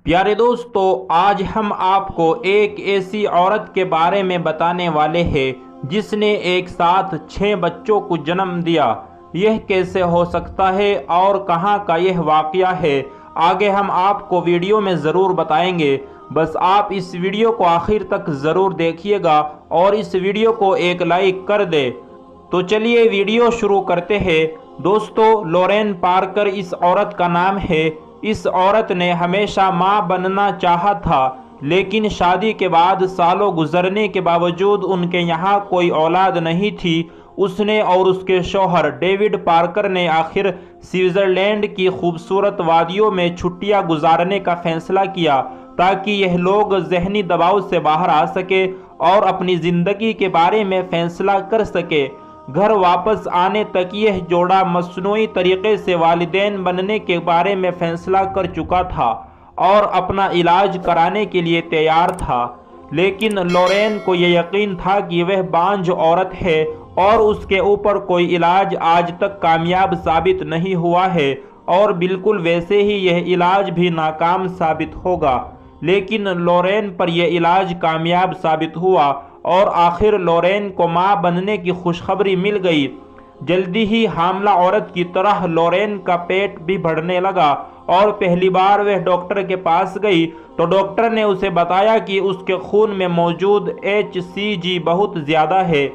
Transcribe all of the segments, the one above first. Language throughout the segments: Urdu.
پیارے دوستو، آج ہم آپ کو ایک ایسی عورت کے بارے میں بتانے والے ہیں جس نے ایک ساتھ 6 بچوں کو جنم دیا۔ یہ کیسے ہو سکتا ہے اور کہاں کا یہ واقعہ ہے، آگے ہم آپ کو ویڈیو میں ضرور بتائیں گے۔ بس آپ اس ویڈیو کو آخر تک ضرور دیکھیے گا اور اس ویڈیو کو ایک لائک کر دے۔ تو چلیے ویڈیو شروع کرتے ہیں۔ دوستو، لورین پارکر اس عورت کا نام ہے۔ اس عورت نے ہمیشہ ماں بننا چاہا تھا، لیکن شادی کے بعد سالوں گزرنے کے باوجود ان کے یہاں کوئی اولاد نہیں تھی۔ اس نے اور اس کے شوہر ڈیوڈ پارکر نے آخر سوئٹزرلینڈ کی خوبصورت وادیوں میں چھٹیاں گزارنے کا فیصلہ کیا تاکہ یہ لوگ ذہنی دباؤ سے باہر آ سکے اور اپنی زندگی کے بارے میں فیصلہ کر سکے۔ گھر واپس آنے تک یہ جوڑا مصنوعی طریقے سے والدین بننے کے بارے میں فیصلہ کر چکا تھا اور اپنا علاج کرانے کے لیے تیار تھا، لیکن لورین کو یہ یقین تھا کہ وہ بانجھ عورت ہے اور اس کے اوپر کوئی علاج آج تک کامیاب ثابت نہیں ہوا ہے، اور بالکل ویسے ہی یہ علاج بھی ناکام ثابت ہوگا۔ لیکن لورین پر یہ علاج کامیاب ثابت ہوا اور آخر لورین کو ماں بننے کی خوشخبری مل گئی۔ جلدی ہی حاملہ عورت کی طرح لورین کا پیٹ بھی بڑھنے لگا اور پہلی بار وہ ڈاکٹر کے پاس گئی تو ڈاکٹر نے اسے بتایا کہ اس کے خون میں موجود HCG بہت زیادہ ہے،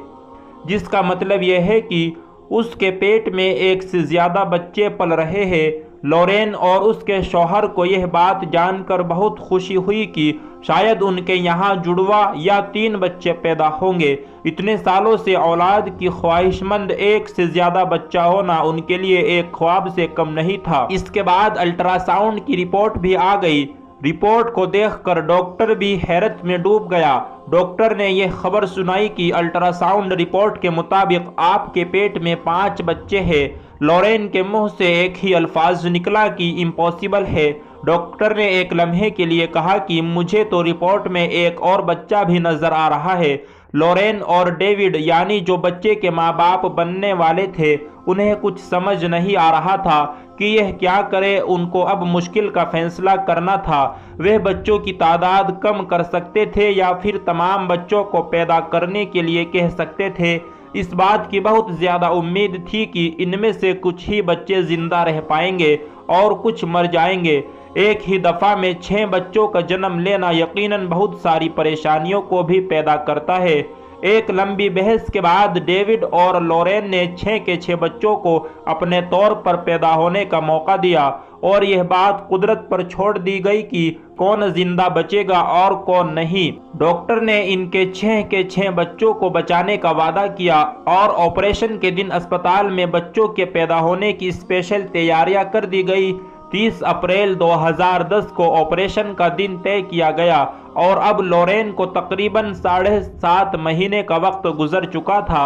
جس کا مطلب یہ ہے کہ اس کے پیٹ میں ایک سے زیادہ بچے پل رہے ہیں۔ لورین اور اس کے شوہر کو یہ بات جان کر بہت خوشی ہوئی کہ شاید ان کے یہاں جڑواں یا 3 بچے پیدا ہوں گے۔ اتنے سالوں سے اولاد کی خواہش مند ایک سے زیادہ بچہ ہونا ان کے لیے ایک خواب سے کم نہیں تھا۔ اس کے بعد الٹرا ساؤنڈ کی رپورٹ بھی آ گئی۔ رپورٹ کو دیکھ کر ڈاکٹر بھی حیرت میں ڈوب گیا۔ ڈاکٹر نے یہ خبر سنائی کہ الٹرا ساؤنڈ رپورٹ کے مطابق آپ کے پیٹ میں 5 بچے ہیں۔ لورین کے منہ سے ایک ہی الفاظ نکلا کہ امپاسبل ہے۔ ڈاکٹر نے ایک لمحے کے لیے کہا کہ مجھے تو رپورٹ میں ایک اور بچہ بھی نظر آ رہا ہے۔ لورین اور ڈیوڈ یعنی جو بچے کے ماں باپ بننے والے تھے، انہیں کچھ سمجھ نہیں آ رہا تھا کہ یہ کیا کرے۔ ان کو اب مشکل کا فیصلہ کرنا تھا۔ وہ بچوں کی تعداد کم کر سکتے تھے یا پھر تمام بچوں کو پیدا کرنے کے لیے کہہ سکتے تھے۔ اس بات کی بہت زیادہ امید تھی کہ ان میں سے کچھ ہی بچے زندہ رہ پائیں گے اور کچھ مر جائیں گے۔ ایک ہی دفعہ میں 6 بچوں کا جنم لینا یقیناً بہت ساری پریشانیوں کو بھی پیدا کرتا ہے۔ ایک لمبی بحث کے بعد ڈیوڈ اور لورین نے 6 کے 6 بچوں کو اپنے طور پر پیدا ہونے کا موقع دیا، اور یہ بات قدرت پر چھوڑ دی گئی کہ کون زندہ بچے گا اور کون نہیں۔ ڈاکٹر نے ان کے 6 کے 6 بچوں کو بچانے کا وعدہ کیا اور آپریشن کے دن اسپتال میں بچوں کے پیدا ہونے کی اسپیشل تیاریاں کر دی گئی۔ 30 اپریل 2010 کو آپریشن کا دن طے کیا گیا اور اب لورین کو تقریباً 7.5 مہینے کا وقت گزر چکا تھا۔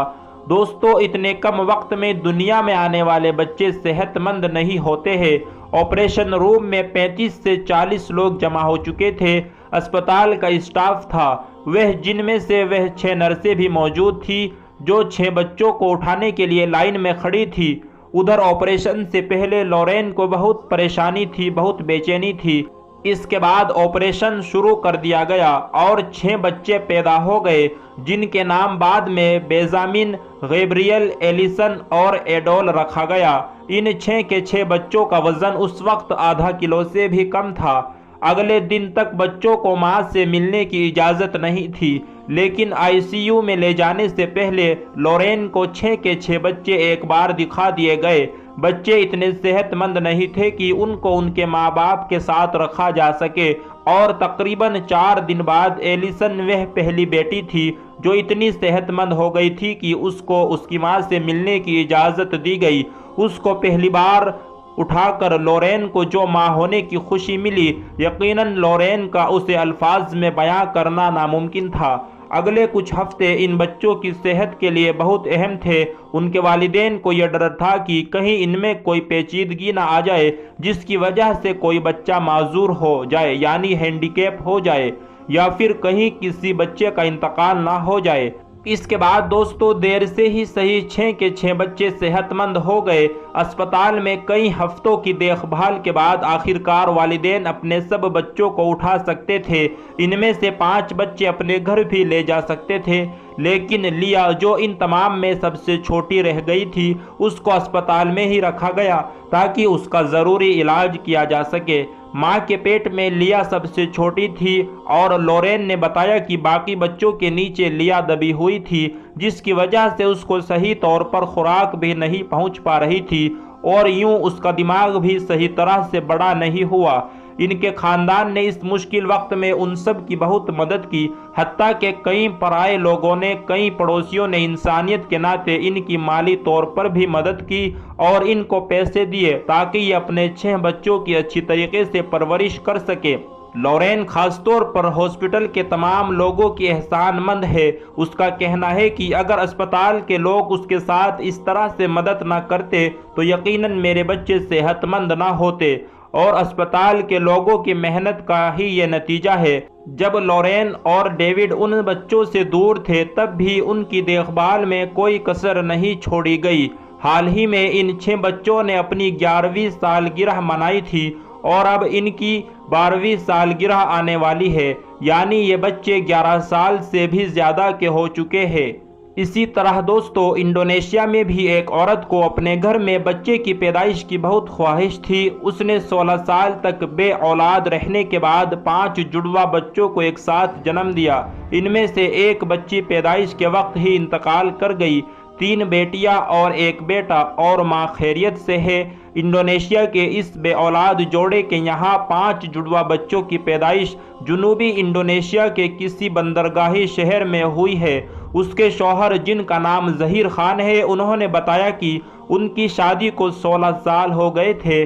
دوستو، اتنے کم وقت میں دنیا میں آنے والے بچے صحت مند نہیں ہوتے ہیں۔ آپریشن روم میں 35 سے 40 لوگ جمع ہو چکے تھے۔ اسپتال کا اسٹاف تھا وہ، جن میں سے وہ 6 نرسیں بھی موجود تھی جو 6 بچوں کو اٹھانے کے لیے لائن میں کھڑی تھی۔ ادھر آپریشن سے پہلے لورین کو بہت پریشانی تھی، بہت بے چینی تھی۔ اس کے بعد آپریشن شروع کر دیا گیا اور 6 بچے پیدا ہو گئے، جن کے نام بعد میں بینجامن، گیبریل، ایلیسن اور ایڈول رکھا گیا۔ ان 6 کے 6 بچوں کا وزن اس وقت ½ کلو سے بھی کم تھا۔ اگلے دن تک بچوں کو ماں سے ملنے کی اجازت نہیں تھی، لیکن ICU میں لے جانے سے پہلے لورین کو 6 کے 6 بچے ایک بار دکھا دیے گئے۔ بچے اتنے صحت مند نہیں تھے کہ ان کو ان کے ماں باپ کے ساتھ رکھا جا سکے، اور تقریباً 4 دن بعد ایلیسن وہ پہلی بیٹی تھی جو اتنی صحت مند ہو گئی تھی کہ اس کو اس کی ماں سے ملنے کی اجازت دی گئی۔ اس کو پہلی بار اٹھا کر لورین کو جو ماں ہونے کی خوشی ملی، یقیناً لورین کا اسے الفاظ میں بیان کرنا ناممکن تھا۔ اگلے کچھ ہفتے ان بچوں کی صحت کے لیے بہت اہم تھے۔ ان کے والدین کو یہ ڈر تھا کہ کہیں ان میں کوئی پیچیدگی نہ آ جائے جس کی وجہ سے کوئی بچہ معذور ہو جائے یعنی ہینڈی کیپ ہو جائے، یا پھر کہیں کسی بچے کا انتقال نہ ہو جائے۔ اس کے بعد دوستو دیر سے ہی صحیح 6 کے 6 بچے صحت مند ہو گئے۔ اسپتال میں کئی ہفتوں کی دیکھ بھال کے بعد آخرکار والدین اپنے سب بچوں کو اٹھا سکتے تھے۔ ان میں سے 5 بچے اپنے گھر بھی لے جا سکتے تھے، لیکن لیا جو ان تمام میں سب سے چھوٹی رہ گئی تھی، اس کو اسپتال میں ہی رکھا گیا تاکہ اس کا ضروری علاج کیا جا سکے۔ ماں کے پیٹ میں لیا سب سے چھوٹی تھی اور لورین نے بتایا کہ باقی بچوں کے نیچے لیا دبی ہوئی تھی، جس کی وجہ سے اس کو صحیح طور پر خوراک بھی نہیں پہنچ پا رہی تھی اور یوں اس کا دماغ بھی صحیح طرح سے بڑا نہیں ہوا۔ ان کے خاندان نے اس مشکل وقت میں ان سب کی بہت مدد کی، حتیٰ کہ کئی پرائے لوگوں نے، کئی پڑوسیوں نے انسانیت کے ناطے ان کی مالی طور پر بھی مدد کی اور ان کو پیسے دیے تاکہ یہ اپنے 6 بچوں کی اچھی طریقے سے پرورش کر سکے۔ لورین خاص طور پر ہاسپٹل کے تمام لوگوں کی احسان مند ہے۔ اس کا کہنا ہے کہ اگر اسپتال کے لوگ اس کے ساتھ اس طرح سے مدد نہ کرتے تو یقیناً میرے بچے صحت مند نہ ہوتے، اور اسپتال کے لوگوں کی محنت کا ہی یہ نتیجہ ہے۔ جب لورین اور ڈیوڈ ان بچوں سے دور تھے تب بھی ان کی دیکھ بھال میں کوئی کسر نہیں چھوڑی گئی۔ حال ہی میں ان 6 بچوں نے اپنی 11ویں سالگرہ منائی تھی اور اب ان کی 12ویں سالگرہ آنے والی ہے، یعنی یہ بچے 11 سال سے بھی زیادہ کے ہو چکے ہیں۔ اسی طرح دوستو انڈونیشیا میں بھی ایک عورت کو اپنے گھر میں بچے کی پیدائش کی بہت خواہش تھی۔ اس نے 16 سال تک بے اولاد رہنے کے بعد 5 جڑواں بچوں کو ایک ساتھ جنم دیا۔ ان میں سے ایک بچی پیدائش کے وقت ہی انتقال کر گئی۔ 3 بیٹیاں اور ایک بیٹا، اور ماں خیریت سے ہے۔ انڈونیشیا کے اس بے اولاد جوڑے کے یہاں 5 جڑواں بچوں کی پیدائش جنوبی انڈونیشیا کے کسی بندرگاہی شہر میں ہوئی ہے۔ اس کے شوہر جن کا نام ظہیر خان ہے، انہوں نے بتایا کہ ان کی شادی کو 16 سال ہو گئے تھے۔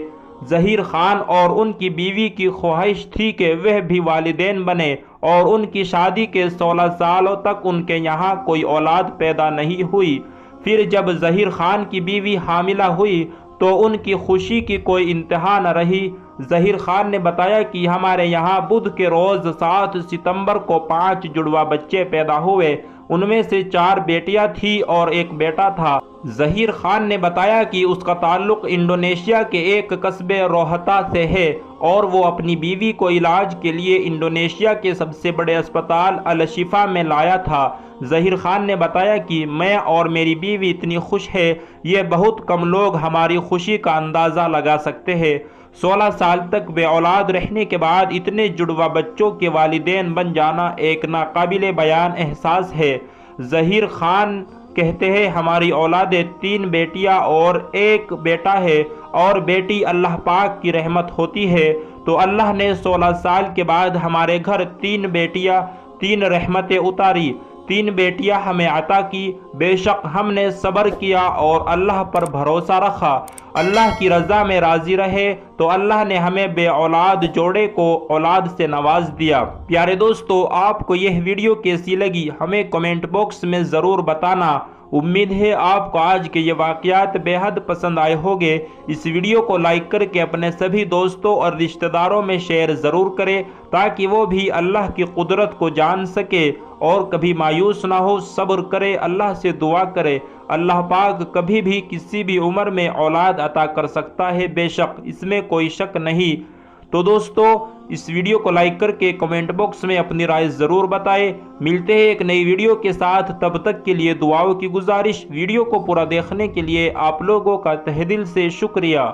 ظہیر خان اور ان کی بیوی کی خواہش تھی کہ وہ بھی والدین بنے، اور ان کی شادی کے 16 سالوں تک ان کے یہاں کوئی اولاد پیدا نہیں ہوئی۔ پھر جب ظہیر خان کی بیوی حاملہ ہوئی تو ان کی خوشی کی کوئی انتہا نہ رہی۔ ظہیر خان نے بتایا کہ ہمارے یہاں بدھ کے روز 7 ستمبر کو 5 جڑواں بچے پیدا ہوئے۔ ان میں سے 4 بیٹیاں تھیں اور ایک بیٹا تھا۔ ظہیر خان نے بتایا کہ اس کا تعلق انڈونیشیا کے ایک قصبے روہتا سے ہے اور وہ اپنی بیوی کو علاج کے لیے انڈونیشیا کے سب سے بڑے اسپتال الشفا میں لایا تھا۔ ظہیر خان نے بتایا کہ میں اور میری بیوی اتنی خوش ہے، یہ بہت کم لوگ ہماری خوشی کا اندازہ لگا سکتے ہیں۔ 16 سال تک بے اولاد رہنے کے بعد اتنے جڑواں بچوں کے والدین بن جانا ایک ناقابل بیان احساس ہے۔ ظہیر خان کہتے ہیں ہماری اولادیں 3 بیٹیاں اور ایک بیٹا ہے، اور بیٹی اللہ پاک کی رحمت ہوتی ہے تو اللہ نے 16 سال کے بعد ہمارے گھر 3 بیٹیاں 3 رحمتیں اتاری، 3 بیٹیاں ہمیں عطا کی۔ بے شک ہم نے صبر کیا اور اللہ پر بھروسہ رکھا، اللہ کی رضا میں راضی رہے تو اللہ نے ہمیں بے اولاد جوڑے کو اولاد سے نواز دیا۔ پیارے دوستو، آپ کو یہ ویڈیو کیسی لگی ہمیں کمنٹ باکس میں ضرور بتانا۔ امید ہے آپ کو آج کے یہ واقعات بے حد پسند آئے ہوں گے۔ اس ویڈیو کو لائک کر کے اپنے سبھی دوستوں اور رشتہ داروں میں شیئر ضرور کریں تاکہ وہ بھی اللہ کی قدرت کو جان سکے اور کبھی مایوس نہ ہو، صبر کرے، اللہ سے دعا کرے۔ اللہ پاک کبھی بھی کسی بھی عمر میں اولاد عطا کر سکتا ہے، بے شک اس میں کوئی شک نہیں۔ تو دوستو اس ویڈیو کو لائک کر کے کمنٹ باکس میں اپنی رائے ضرور بتائیں۔ ملتے ہیں ایک نئی ویڈیو کے ساتھ، تب تک کے لیے دعاؤں کی گزارش۔ ویڈیو کو پورا دیکھنے کے لیے آپ لوگوں کا تہہ دل سے شکریہ۔